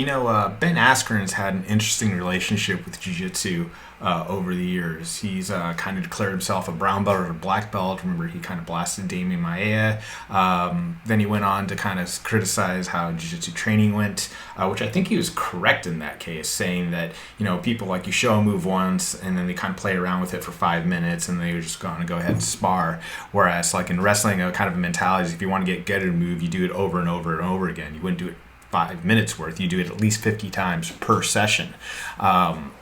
Ben Askren has had an interesting relationship with Jiu Jitsu over the years. He's kind of declared himself a brown belt or a black belt. Remember, he kind of blasted Damian Maia. Then he went on to kind of criticize how Jiu Jitsu training went, which I think he was correct in that case, saying that, people like you show a move once and then they kind of play around with it for 5 minutes and they're just going to go ahead and spar. Whereas, like in wrestling, a kind of a mentality is if you want to get good at a move, you do it over and over and over again. You wouldn't do it 5 minutes worth. You do it at least 50 times per session.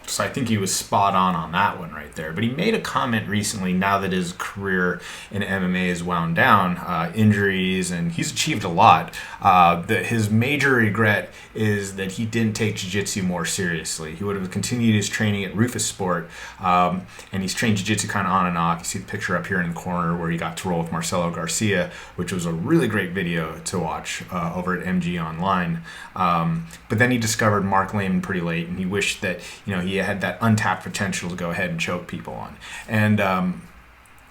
So I think he was spot on that one right there. But he made a comment recently, now that his career in MMA is wound down, injuries, and he's achieved a lot, that his major regret is that he didn't take jiu-jitsu more seriously. He would have continued his training at Rufus Sport, and he's trained jiu-jitsu kind of on and off. You see the picture up here in the corner where he got to roll with Marcelo Garcia, which was a really great video to watch over at MG Online. But then he discovered Mark Lehman pretty late, and he wished that he had that untapped potential to go ahead and choke people on. And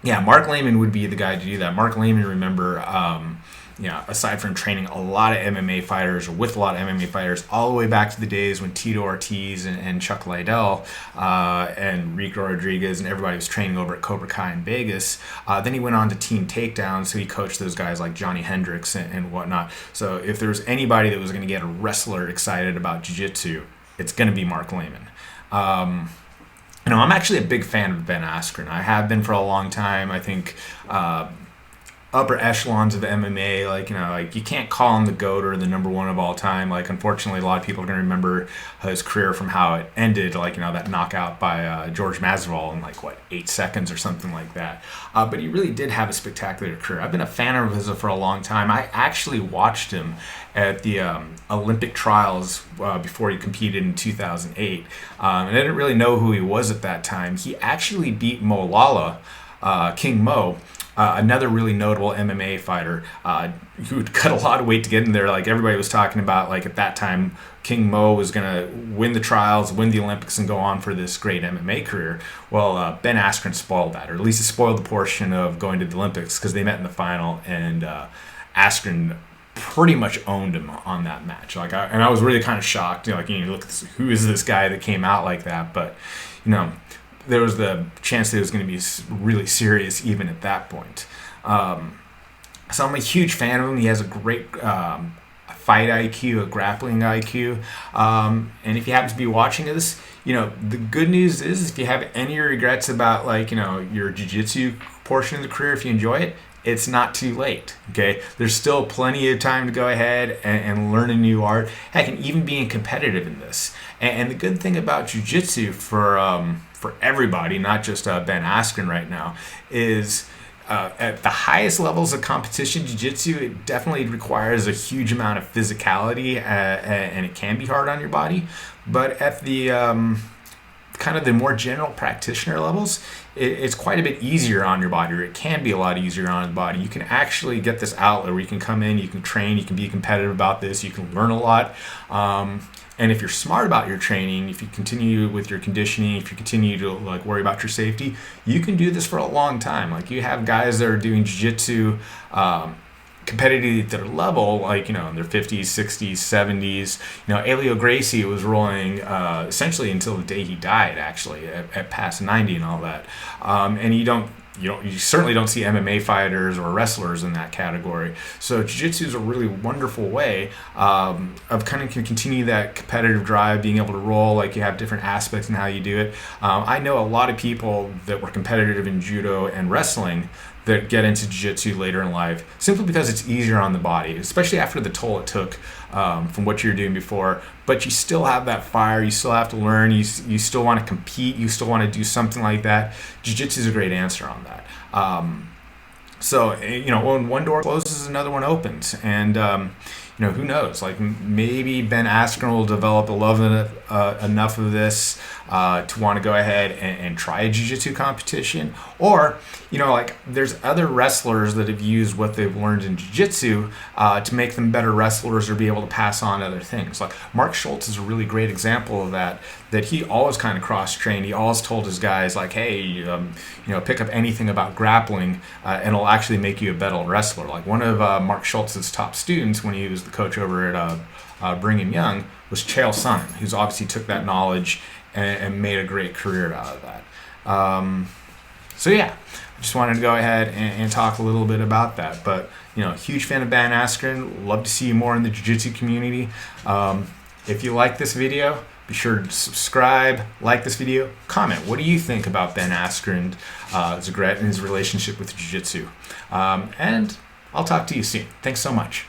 Mark Lehman would be the guy to do that. Mark Lehman, remember, aside from training a lot of MMA fighters, or with a lot of MMA fighters, all the way back to the days when Tito Ortiz and Chuck Liddell and Rico Rodriguez and everybody was training over at Cobra Kai in Vegas. Then he went on to Team Takedown, so he coached those guys like Johnny Hendricks and whatnot. So if there was anybody that was going to get a wrestler excited about jiu-jitsu, it's going to be Mark Lehman. I'm actually a big fan of Ben Askren. I have been for a long time. I think upper echelons of MMA, you can't call him the GOAT or the number one of all time. Unfortunately, a lot of people are going to remember his career from how it ended, that knockout by George Masvidal in 8 seconds or something like that. But he really did have a spectacular career. I've been a fan of his for a long time. I actually watched him at the Olympic trials before he competed in 2008. And I didn't really know who he was at that time. He actually beat Mo Lala, King Mo, another really notable MMA fighter who had cut a lot of weight to get in there. Everybody was talking about, at that time, King Mo was going to win the trials, win the Olympics, and go on for this great MMA career. Well, Ben Askren spoiled that, or at least it spoiled the portion of going to the Olympics, because they met in the final, and Askren pretty much owned him on that match. And I was really kind of shocked. Look at this, who is this guy that came out like that? But there was the chance that it was going to be really serious even at that point. So I'm a huge fan of him. He has a great fight IQ, a grappling IQ. And if you happen to be watching this, the good news is if you have any regrets about your jiu-jitsu portion of the career, if you enjoy it, it's not too late, okay? There's still plenty of time to go ahead and learn a new art. Heck, and even being competitive in this. And the good thing about jiu-jitsu for everybody, not just Ben Askren right now, is at the highest levels of competition, jiu-jitsu, it definitely requires a huge amount of physicality, and it can be hard on your body. But at the kind of the more general practitioner levels, it's quite a bit easier on your body, or it can be a lot easier on the body. You can actually get this outlet where you can come in, you can train, you can be competitive about this, you can learn a lot. And if you're smart about your training, if you continue with your conditioning, if you continue to worry about your safety, you can do this for a long time. You have guys that are doing jiu-jitsu competitive at their level, in their 50s, 60s, 70s. Elio Gracie was rolling essentially until the day he died, actually, at past 90 and all that. And you certainly don't see MMA fighters or wrestlers in that category. So jiu-jitsu is a really wonderful way of kind of continue that competitive drive, being able to roll. You have different aspects in how you do it. I know a lot of people that were competitive in judo and wrestling that get into jiu-jitsu later in life simply because it's easier on the body, especially after the toll it took from what you were doing before. But you still have that fire, you still have to learn, you still want to compete, you still want to do something like that. Jiu-jitsu is a great answer on that. So when one door closes, another one opens. And who knows? Maybe Ben Askren will develop a love enough of this to want to go ahead and try a jiu-jitsu competition. Or, there's other wrestlers that have used what they've learned in jiu-jitsu to make them better wrestlers or be able to pass on other things. Mark Schultz is a really great example of that he always kind of cross-trained. He always told his guys, hey, pick up anything about grappling and it'll actually make you a better wrestler. One of Mark Schultz's top students when he was the coach over at Brigham Young, was Chael Sonnen, who's obviously took that knowledge and made a great career out of that. So yeah, I just wanted to go ahead and talk a little bit about that. But huge fan of Ben Askren. Love to see you more in the jiu-jitsu community. If you like this video, be sure to subscribe, like this video, comment. What do you think about Ben Askren, Zagret, and his relationship with jiu-jitsu? And I'll talk to you soon. Thanks so much.